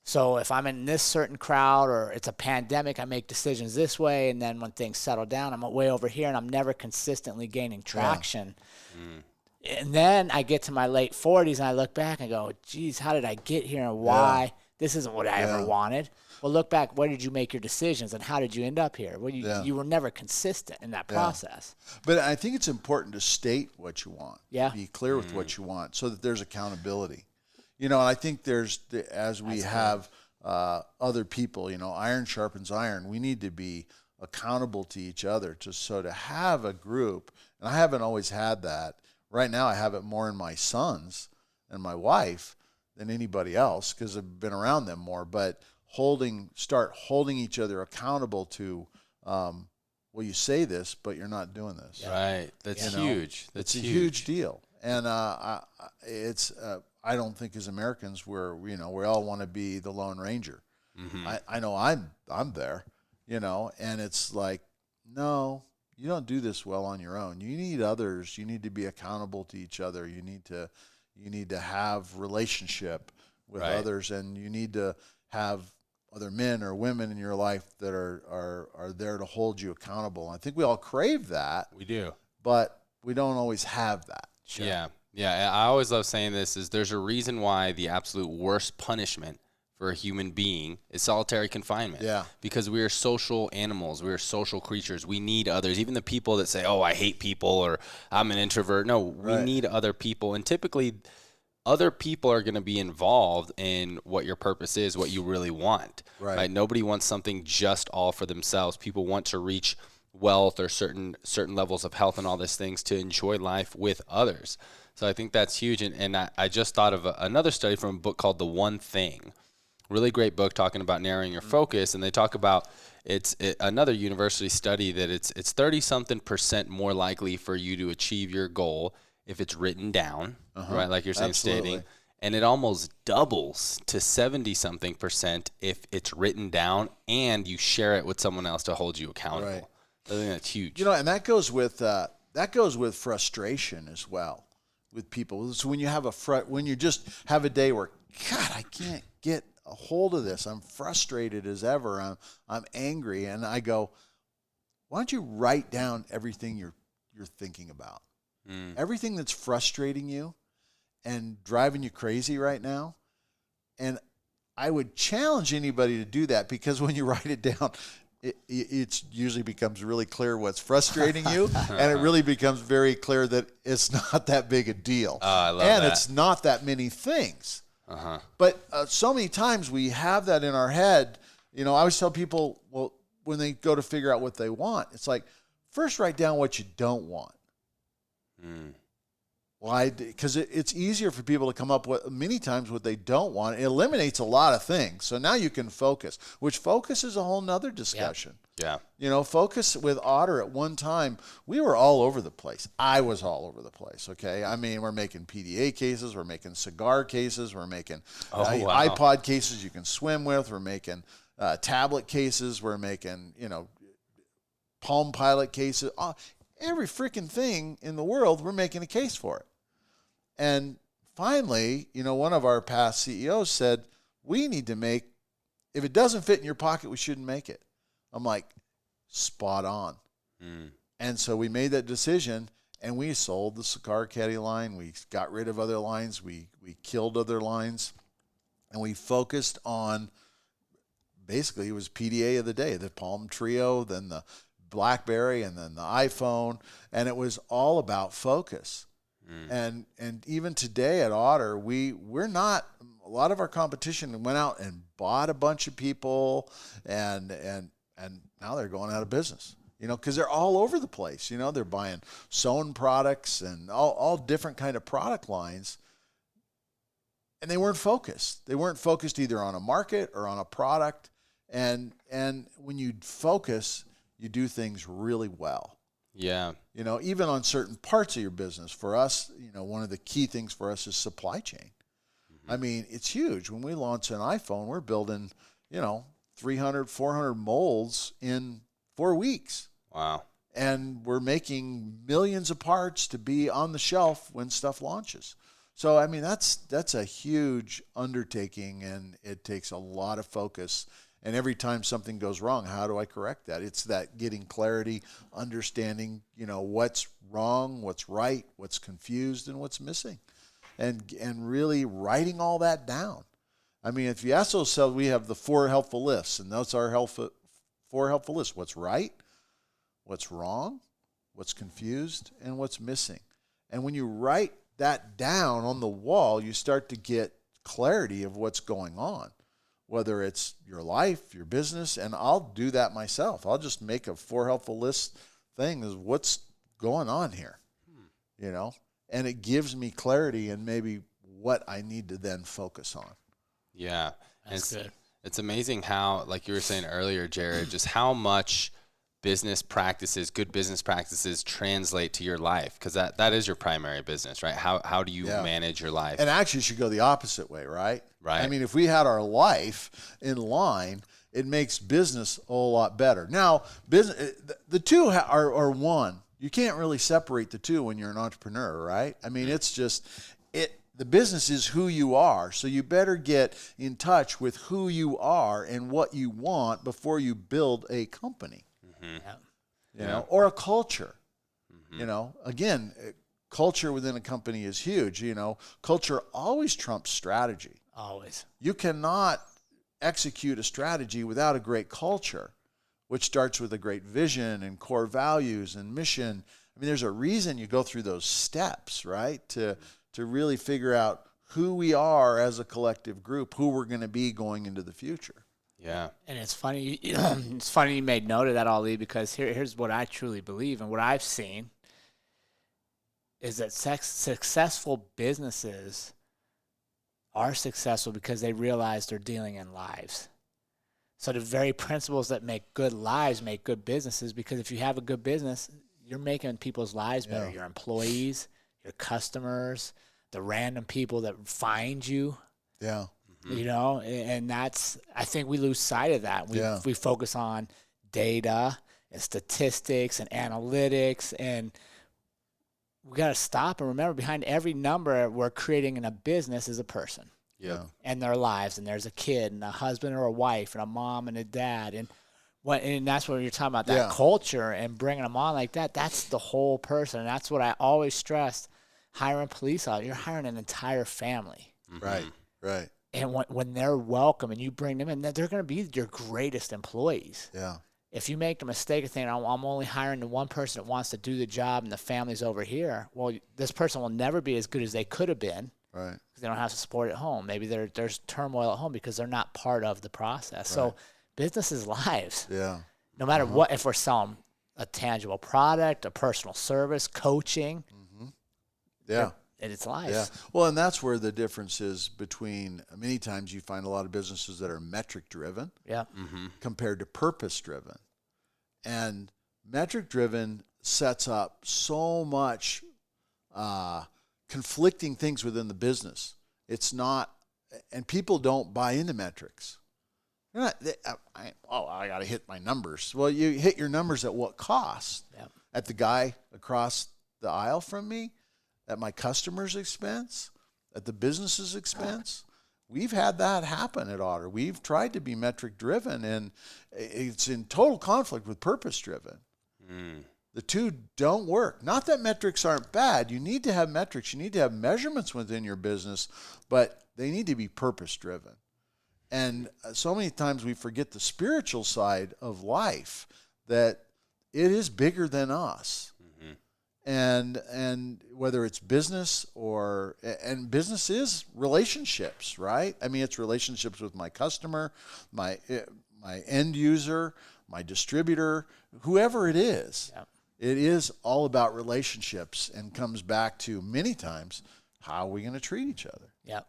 So if I'm in this certain crowd, or it's a pandemic, I make decisions this way, and then when things settle down, I'm way over here, and I'm never consistently gaining traction. And then I get to my late 40s, and I look back and go, geez, how did I get here, and why? This isn't what I ever wanted. Well, look back, where did you make your decisions, and how did you end up here? Well, you were never consistent in that process. But I think it's important to state what you want. Yeah. Be clear with what you want, so that there's accountability. You know, and I think as we have other people, you know, iron sharpens iron. We need to be accountable to each other, to have a group. And I haven't always had that. Right now, I have it more in my sons and my wife than anybody else, because I've been around them more. But start holding each other accountable to, well, you say this, but you're not doing this. Right. That's huge. It's a huge deal. And I don't think as Americans we all want to be the Lone Ranger. I know I'm there, you know, and it's like, no, you don't do this well on your own. You need others. You need to be accountable to each other. You need to have relationship with others, and you need to have other men or women in your life that are there to hold you accountable. I think we all crave that. We do. But we don't always have that. Sure. Yeah. I always love saying this, is there's a reason why the absolute worst punishment for a human being is solitary confinement. Yeah. Because we are social animals. We are social creatures. We need others. Even the people that say, oh, I hate people, or I'm an introvert. No, we need other people. And typically other people are going to be involved in what your purpose is, what you really want. Right? Nobody wants something just all for themselves. People want to reach wealth or certain levels of health and all these things to enjoy life with others. So I think that's huge. And I just thought of another study from a book called The One Thing. Really great book talking about narrowing your focus. And they talk about another university study that it's 30-something% more likely for you to achieve your goal if it's written down, right? Like you're saying, stating. And it almost doubles to 70-something% if it's written down and you share it with someone else to hold you accountable. Right. I think that's huge. You know, and that goes with frustration as well with people. So when you have when you just have a day where, God, I can't get a hold of this. I'm frustrated as ever. I'm angry, and I go, why don't you write down everything you're thinking about? Everything that's frustrating you and driving you crazy right now. And I would challenge anybody to do that, because when you write it down, it usually becomes really clear what's frustrating you, and it really becomes very clear that it's not that big a deal. I love that. And it's not that many things. But so many times we have that in our head. You know, I always tell people, well, when they go to figure out what they want, it's like, first write down what you don't want. Why? Because it's easier for people to come up with many times what they don't want. It eliminates a lot of things. So now you can focus, which focus is a whole nother discussion. Yeah. You know, focus with Otter at one time, we were all over the place. I was all over the place, okay? I mean, we're making PDA cases. We're making cigar cases. We're making iPod cases you can swim with. We're making tablet cases. We're making, Palm Pilot cases. Every freaking thing in the world, we're making a case for it. And finally, one of our past CEOs said, we need to make, if it doesn't fit in your pocket, we shouldn't make it. I'm like, spot on. And so we made that decision, and we sold the Cigar Caddy line. We got rid of other lines. We killed other lines, and we focused on, basically, it was PDA of the day, the Palm Trio, then the BlackBerry, and then the iPhone, and it was all about focus. And even today at Otter, we're not, a lot of our competition went out and bought a bunch of people, and now they're going out of business, because they're all over the place. They're buying sewn products and all different kind of product lines, and they weren't focused. They weren't focused either on a market or on a product, and when you focus, you do things really well. Yeah. Even on certain parts of your business. For us, one of the key things for us is supply chain. I mean, it's huge. When we launch an iPhone, we're building, 300, 400 molds in 4 weeks. Wow. And we're making millions of parts to be on the shelf when stuff launches. So, I mean, that's a huge undertaking, and it takes a lot of focus. And every time something goes wrong, how do I correct that? It's that getting clarity, understanding, what's wrong, what's right, what's confused, and what's missing. And really writing all that down. I mean, if you ask those cells, we have the 4 helpful lists, and those are 4 helpful lists. What's right, what's wrong, what's confused, and what's missing. And when you write that down on the wall, you start to get clarity of what's going on. Whether it's your life, your business, and I'll do that myself. I'll just make a 4 helpful list thing is what's going on here, and it gives me clarity and maybe what I need to then focus on. Yeah. That's good. It's amazing how, like you were saying earlier, Jared, just how much good business practices translate to your life, because that is your primary business, right? How do you manage your life? And actually, it should go the opposite way, right? Right. I mean, if we had our life in line, it makes business a whole lot better. Now, business, the two are one. You can't really separate the two when you're an entrepreneur, right? I mean, it's just the business is who you are, so you better get in touch with who you are and what you want before you build a company. Or a culture. Again, culture within a company is huge. Culture always trumps strategy. Always. You cannot execute a strategy without a great culture, which starts with a great vision and core values and mission. I mean, there's a reason you go through those steps, right? To really figure out who we are as a collective group, who we're going to be going into the future. Yeah. And it's funny. It's funny you made note of that, Ali, because here's what I truly believe, and what I've seen is that successful businesses are successful because they realize they're dealing in lives. So the very principles that make good lives make good businesses, because if you have a good business, you're making people's lives better. Your employees, your customers, the random people that find you. Yeah. And that's, I think we lose sight of that. We focus on data and statistics and analytics, and we got to stop and remember, behind every number we're creating in a business is a person. Yeah. And their lives, and there's a kid and a husband or a wife and a mom and a dad, and that's what you're talking about, that culture and bringing them on like that. That's the whole person, and that's what I always stress. Hiring police officers, you're hiring an entire family. Right. And when they're welcome and you bring them in, they're going to be your greatest employees. Yeah. If you make the mistake of thinking, I'm only hiring the one person that wants to do the job and the family's over here, well, this person will never be as good as they could have been. Right. Because they don't have support at home. Maybe there's turmoil at home because they're not part of the process. Right. So business is lives. Yeah. No matter what, if we're selling a tangible product, a personal service, coaching. Yeah. And it's life. Yeah. Well, and that's where the difference is between, many times you find a lot of businesses that are metric driven compared to purpose driven. And metric driven sets up so much conflicting things within the business. It's not, and people don't buy into metrics. I got to hit my numbers. Well, you hit your numbers at what cost? Yeah. At the guy across the aisle from me? At my customer's expense, at the business's expense. We've had that happen at Otter. We've tried to be metric driven, and it's in total conflict with purpose driven. The two don't work. Not that metrics aren't bad. You need to have metrics. You need to have measurements within your business, but they need to be purpose driven. And so many times we forget the spiritual side of life, that it is bigger than us. And whether it's business and business is relationships, right? I mean, it's relationships with my customer, my end user, my distributor, whoever it is. Yep. It is all about relationships, and comes back to many times, how are we going to treat each other? Yep.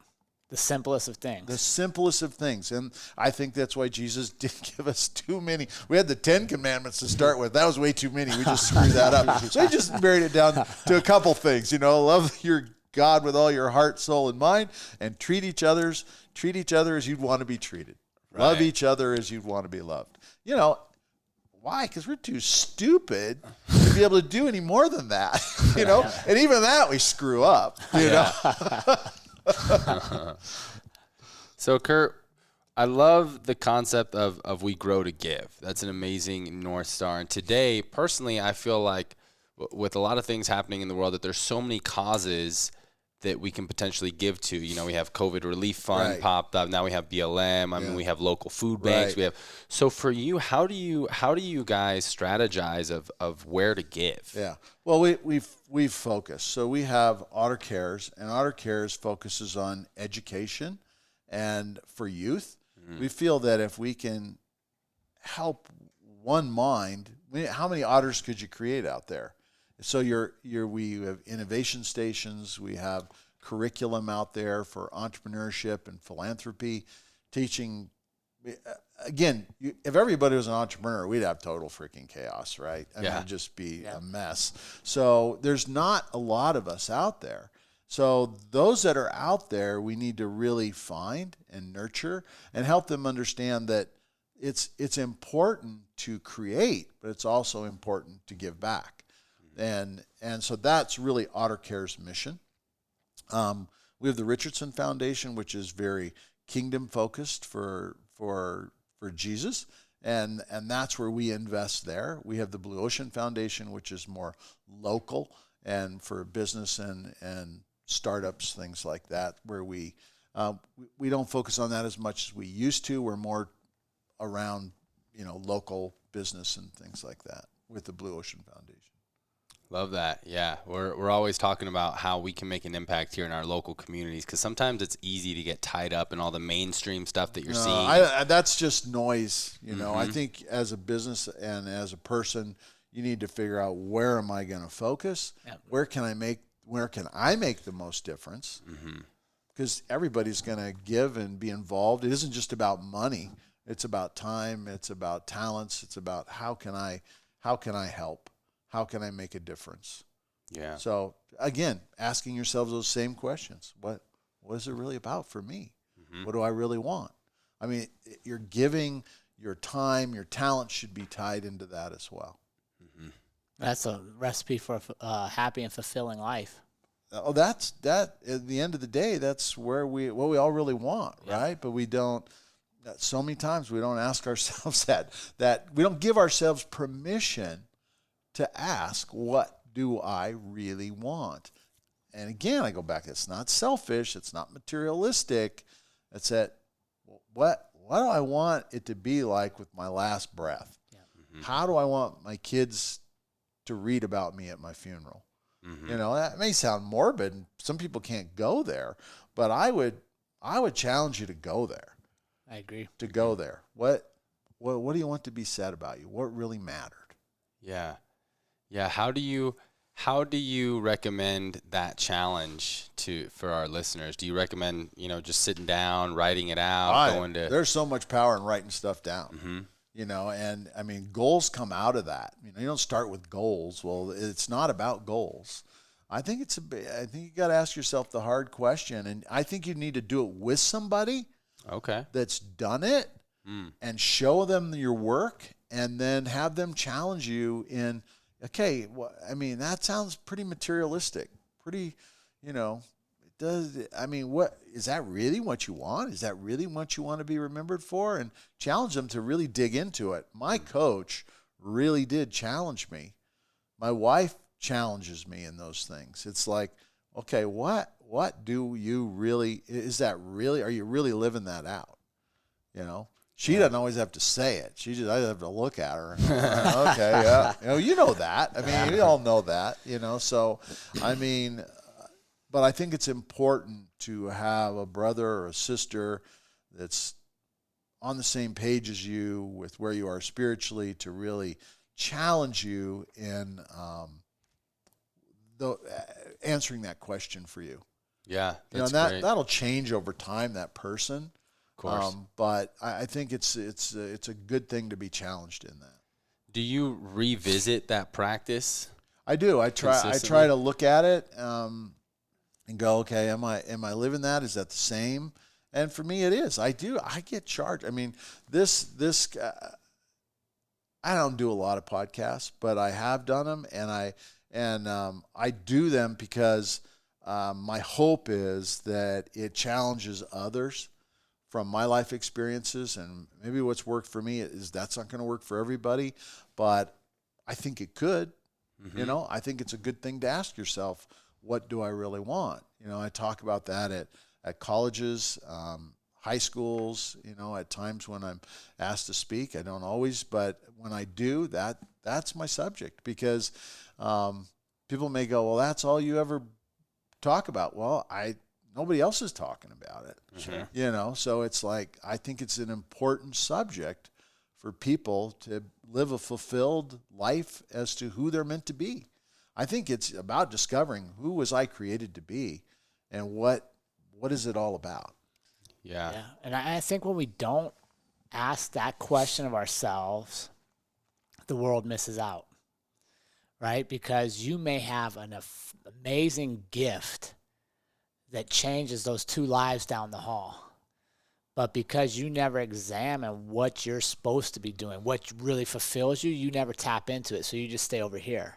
The simplest of things. The simplest of things. And I think that's why Jesus didn't give us too many. We had the 10 commandments to start with. That was way too many. We just screwed that up. So he just buried it down to a couple things. Love your God with all your heart, soul, and mind, and treat each other as you'd want to be treated. Right. Love each other as you'd want to be loved. Why? Because we're too stupid to be able to do any more than that. And even that we screw up. So, Curt, I love the concept of we grow to give. That's an amazing North Star. And today, personally, I feel like with a lot of things happening in the world, that there's so many causes that we can potentially give to. We have COVID relief fund popped up. Now we have BLM. I mean, we have local food banks. So for you, how do you guys strategize of where to give? Yeah. Well, we've focused. So we have Otter Cares, and Otter Cares focuses on education and for youth. We feel that if we can help one mind, how many otters could you create out there? So we have innovation stations. We have curriculum out there for entrepreneurship and philanthropy, teaching. Again, if everybody was an entrepreneur, we'd have total freaking chaos, right? I mean, it'd just be a mess. So there's not a lot of us out there. So those that are out there, we need to really find and nurture and help them understand that it's important to create, but it's also important to give back. And so that's really Otter Care's mission. We have the Richardson Foundation, which is very kingdom focused for Jesus, and that's where we invest there. We have the Blue Ocean Foundation, which is more local and for business and startups, things like that, where we don't focus on that as much as we used to. We're more around local business and things like that with the Blue Ocean Foundation. Love that. Yeah. We're always talking about how we can make an impact here in our local communities, because sometimes it's easy to get tied up in all the mainstream stuff that you're seeing. That's just noise. I think as a business and as a person, you need to figure out, where am I going to focus? Yep. Where can I make the most difference? Because everybody's going to give and be involved. It isn't just about money. It's about time. It's about talents. It's about how can I help? How can I make a difference? Yeah. So again, asking yourselves those same questions. What is it really about for me? What do I really want? I mean, you're giving your time, your talent should be tied into that as well. That's a recipe for a happy and fulfilling life. Oh, that's that. At the end of the day, that's what we all really want, right? But we don't. So many times we don't ask ourselves that we don't give ourselves permission to ask, what do I really want? And again, I go back, it's not selfish, it's not materialistic. It's that, what do I want it to be like with my last breath? Yeah. How do I want my kids to read about me at my funeral? That may sound morbid. Some people can't go there, but I would challenge you to go there. I agree. To go there. What do you want to be said about you? What really mattered? Yeah. Yeah, how do you recommend that challenge for our listeners? Do you recommend, just sitting down, writing it out, There's so much power in writing stuff down. And I mean, goals come out of that. You don't start with goals. Well, it's not about goals. I think you got to ask yourself the hard question, and I think you need to do it with somebody that's done it and show them your work, and then have them challenge you in, okay, that sounds pretty materialistic, pretty, what is that really what you want? Is that really what you want to be remembered for? And challenge them to really dig into it. My coach really did challenge me. My wife challenges me in those things. It's like, okay, what do you really, are you really living that out? You know? She doesn't always have to say it. I have to look at her. And, okay, yeah. You know that. I mean, we all know that, So, but I think it's important to have a brother or a sister that's on the same page as you with where you are spiritually to really challenge you in answering that question for you. Yeah, that's great. That'll change over time, that person. Of course. But I think it's a good thing to be challenged in that. Do you revisit that practice? I do. I try to look at it and go, okay, am I living that? Is that the same? And for me, it is. I get charged. I mean, this I don't do a lot of podcasts, but I have done them, and I do them because my hope is that it challenges others from my life experiences, and maybe what's worked for me is that's not going to work for everybody, but I think it could. Mm-hmm. I think it's a good thing to ask yourself, what do I really want? I talk about that at colleges, high schools, at times when I'm asked to speak. I don't always, but when I do, that's my subject, because people may go, well, that's all you ever talk about. Well, nobody else is talking about it. Sure. So it's like, I think it's an important subject for people to live a fulfilled life as to who they're meant to be. I think it's about discovering who was I created to be and what is it all about. Yeah. And I think when we don't ask that question of ourselves, the world misses out, right? Because you may have an amazing gift that changes those two lives down the hall. But because you never examine what you're supposed to be doing, what really fulfills you, you never tap into it. So you just stay over here.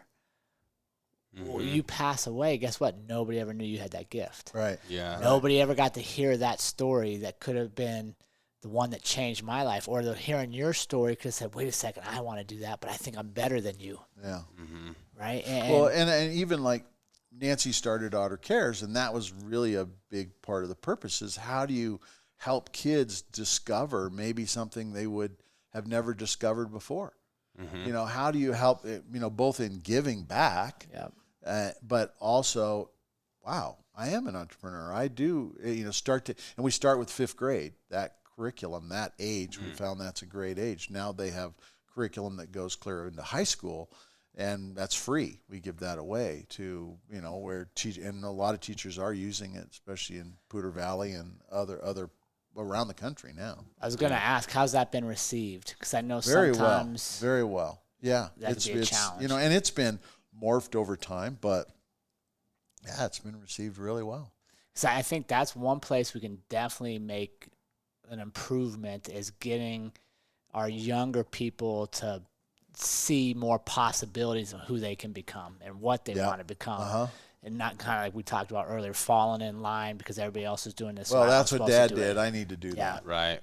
Mm-hmm. Well, you pass away, guess what? Nobody ever knew you had that gift. Right. Yeah. Nobody ever got to hear that story that could have been the one that changed my life. Or they're hearing your story could have said, wait a second, I want to do that, but I think I'm better than you. Yeah. Mm-hmm. Right? And even like Nancy started Otter Cares, and that was really a big part of the purpose, is how do you help kids discover maybe something they would have never discovered before? Mm-hmm. How do you help, both in giving back, but also, wow, I am an entrepreneur. I do, and we start with fifth grade, that curriculum, that age. Mm-hmm. We found that's a great age. Now they have curriculum that goes clear into high school, and that's free. We give that away to, where and a lot of teachers are using it, especially in Poudre Valley and other around the country now. I was going to ask, how's that been received? Because I know very sometimes very well. Yeah, that can be a challenge. And it's been morphed over time, but yeah, it's been received really well. So I think that's one place we can definitely make an improvement, is getting our younger people to see more possibilities of who they can become and what they want to become. Uh-huh. And not kind of like we talked about earlier, falling in line because everybody else is doing this. Well, that's what Dad did. I need to do that. Right.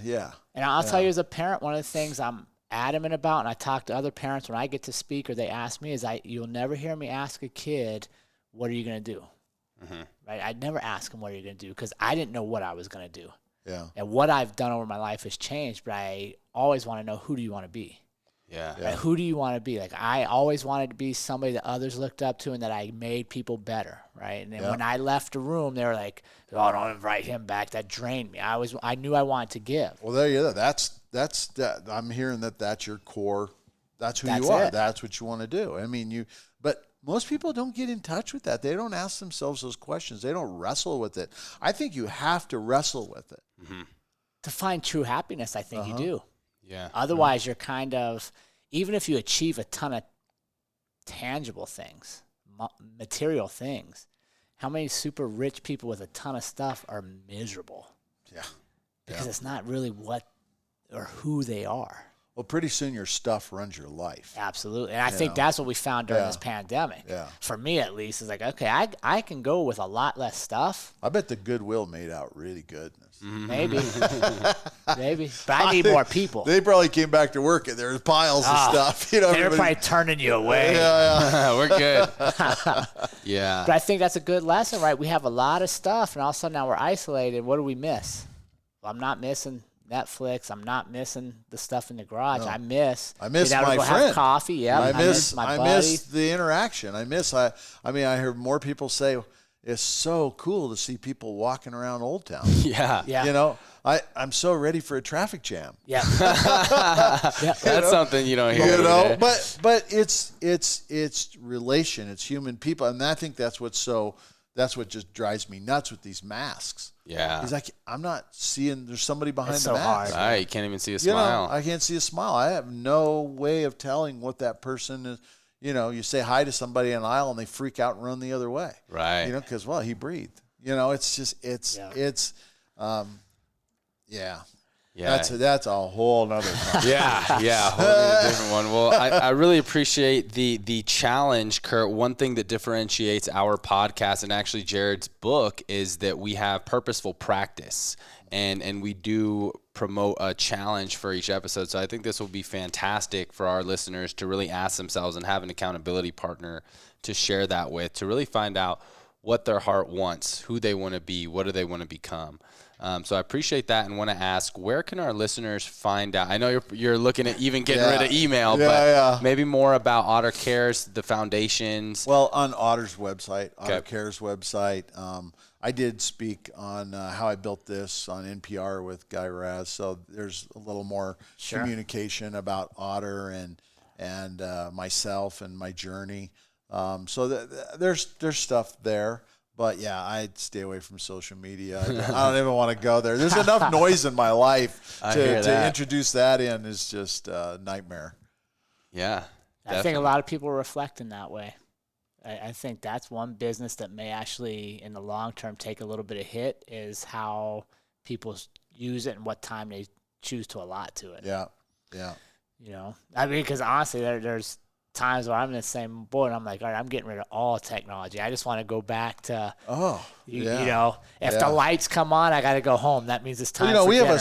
Yeah. And I'll tell you, as a parent, one of the things I'm adamant about, and I talk to other parents when I get to speak or they ask me, is you'll never hear me ask a kid, what are you going to do? Mm-hmm. Right? I'd never ask them, what are you going to do? Because I didn't know what I was going to do. Yeah. And what I've done over my life has changed, but I always want to know, who do you want to be? Yeah. Like, who do you want to be? Like, I always wanted to be somebody that others looked up to and that I made people better, right? And then when I left a room, they were like, "Oh, don't invite him back." That drained me. I knew I wanted to give. Well, there you go. That's I'm hearing that's your core. That's who you are. That's what you want to do. I mean, but most people don't get in touch with that. They don't ask themselves those questions. They don't wrestle with it. I think you have to wrestle with it. Mm-hmm. To find true happiness, I think you do. Yeah. Otherwise, you're kind of, even if you achieve a ton of tangible things, material things, how many super rich people with a ton of stuff are miserable? Yeah. Because it's not really what or who they are. Well, pretty soon your stuff runs your life. Absolutely. And I think that's what we found during this pandemic. Yeah. For me, at least, is like, okay, I can go with a lot less stuff. I bet the Goodwill made out really good. Maybe. Maybe. But I need more people. They probably came back to work and there's piles of stuff. You know, they're probably turning you away. Yeah. We're good. Yeah. But I think that's a good lesson, right? We have a lot of stuff, and all of a sudden now we're isolated. What do we miss? Well, I'm not missing Netflix. I'm not missing the stuff in the garage. No. I miss my friend. Have coffee. Yeah. I miss my buddy. I miss the interaction. I heard more people say it's so cool to see people walking around Old Town. Yeah. You know, I'm so ready for a traffic jam. Yeah. That's something you don't hear. You know, but it's relation. It's human people, and I think that's what just drives me nuts with these masks. Yeah. He's like, I'm not seeing, there's somebody behind it's the so mask. Hard. You can't even see a smile. I can't see a smile. I have no way of telling what that person is. You know, you say hi to somebody in an aisle and they freak out and run the other way. Right. You know, because, well, he breathed. You know, it's just, yeah. That's a whole nother time. Yeah, a whole different one. Well, I really appreciate the challenge, Curt. One thing that differentiates our podcast and actually Jared's book is that we have purposeful practice, and we do promote a challenge for each episode. So I think this will be fantastic for our listeners to really ask themselves and have an accountability partner to share that with, to really find out what their heart wants, who they want to be, what do they want to become. So I appreciate that and want to ask, where can our listeners find out? I know you're looking at even getting rid of email, but maybe more about Otter Cares, the foundations. Well, on Otter's website, Otter Cares website, I did speak on how I built this on NPR with Guy Raz, so there's a little more communication about Otter and myself and my journey. So there's stuff there. But, yeah, I'd stay away from social media. I don't even want to go there. There's enough noise in my life to introduce that in is just a nightmare. Yeah, I think a lot of people reflect in that way. I think that's one business that may actually, in the long term, take a little bit of hit is how people use it and what time they choose to allot to it. Yeah. You know, I mean, because honestly, there's times where I'm in the same boat and I'm like, all right, I'm getting rid of all technology. I just want to go back to, you know, if the lights come on, I got to go home. That means it's time for dinner.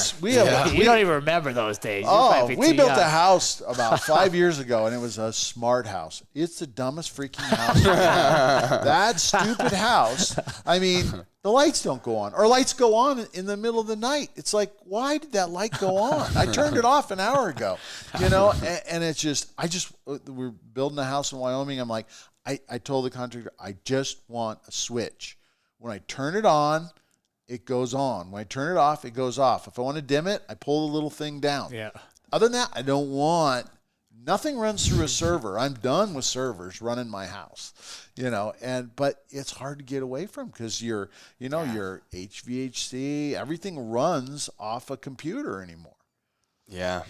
You don't even remember those days. We built a house about 5 years ago and it was a smart house. It's the dumbest freaking house. That stupid house. I mean, the lights don't go on, or lights go on in the middle of the night. It's like, why did that light go on? I turned it off an hour ago, you know, and it's just, we're building a house in Wyoming. I'm like, I told the contractor, I just want a switch. When I turn it on, it goes on. When I turn it off, it goes off. If I want to dim it, I pull the little thing down. Yeah. Other than that, I don't want, nothing runs through a server. I'm done with servers running my house, you know, but it's hard to get away from because your HVAC, everything runs off a computer anymure. Yeah.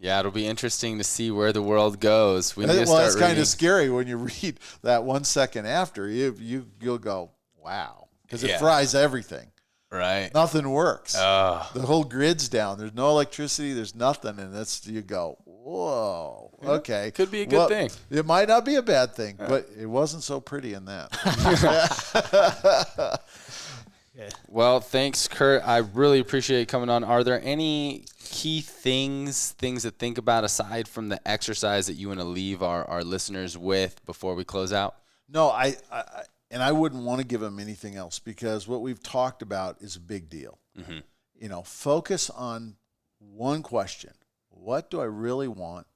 Yeah, it'll be interesting to see where the world goes. It's kind of scary when you read that 1 second after. You'll go, wow, because it fries everything. Right. Nothing works. The whole grid's down. There's no electricity. There's nothing, and you go, whoa, okay. Could be a good thing. It might not be a bad thing, but it wasn't so pretty in that. Well, thanks, Curt. I really appreciate you coming on. Are there any key things to think about aside from the exercise that you want to leave our listeners with before we close out? No, I wouldn't want to give them anything else because what we've talked about is a big deal. Mm-hmm. You know, focus on one question. What do I really want?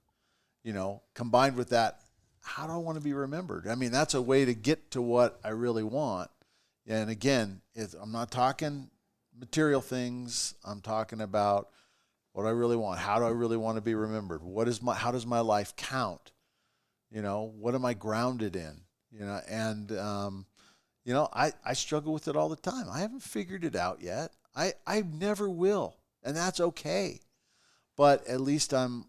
You know, combined with that, how do I want to be remembered? I mean, that's a way to get to what I really want. And again, I'm not talking material things. I'm talking about what I really want. How do I really want to be remembered? How does my life count? You know, what am I grounded in? You know, and you know, I struggle with it all the time. I haven't figured it out yet. I never will, and that's okay. But at least I'm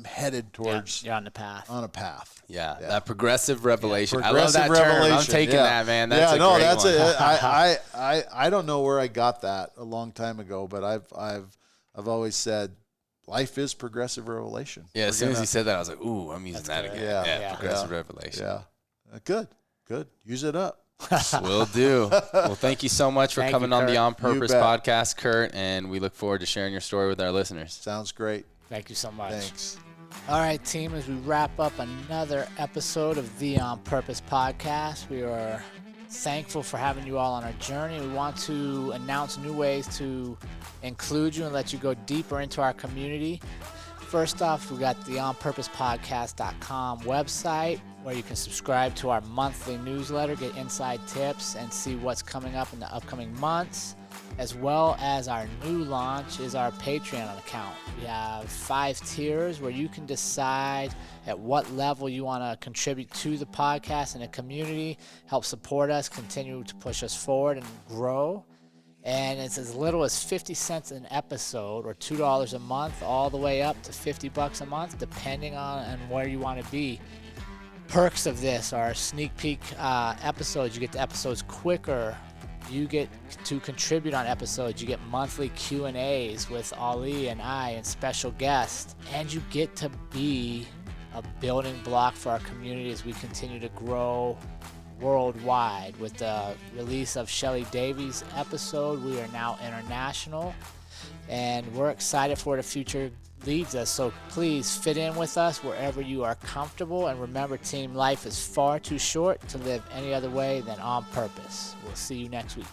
headed towards. You're on the path. On a path. Yeah, that progressive revelation. I love that term. I'm taking that, man. That's a great one. I don't know where I got that a long time ago, but I've always said life is progressive revelation. Yeah, as soon as you said that, I was like, ooh, I'm using that again. Yeah. Progressive revelation. Yeah. Good. Use it up. Will do. Well, thank you so much for coming on the On Purpose podcast, Curt, and we look forward to sharing your story with our listeners. Sounds great. Thank you so much. Thanks. All right, team, as we wrap up another episode of the On Purpose podcast, we are thankful for having you all on our journey. We want to announce new ways to include you and let you go deeper into our community. First off, we got the onpurposepodcast.com website where you can subscribe to our monthly newsletter, get inside tips, and see what's coming up in the upcoming months. As well as our new launch is our Patreon account. We have 5 tiers where you can decide at what level you want to contribute to the podcast and the community, help support us, continue to push us forward and grow. And it's as little as 50 cents an episode or $2 a month, all the way up to $50 a month, depending on where you want to be. Perks of this are sneak peek episodes. You get the episodes quicker. You get to contribute on episodes. You get monthly Q&As with Ali and I and special guests. And you get to be a building block for our community as we continue to grow worldwide. With the release of Shelly Davies' episode, we are now international. And we're excited for where the future leads us. So please fit in with us wherever you are comfortable. And remember, team, life is far too short to live any other way than on purpose. We'll see you next week.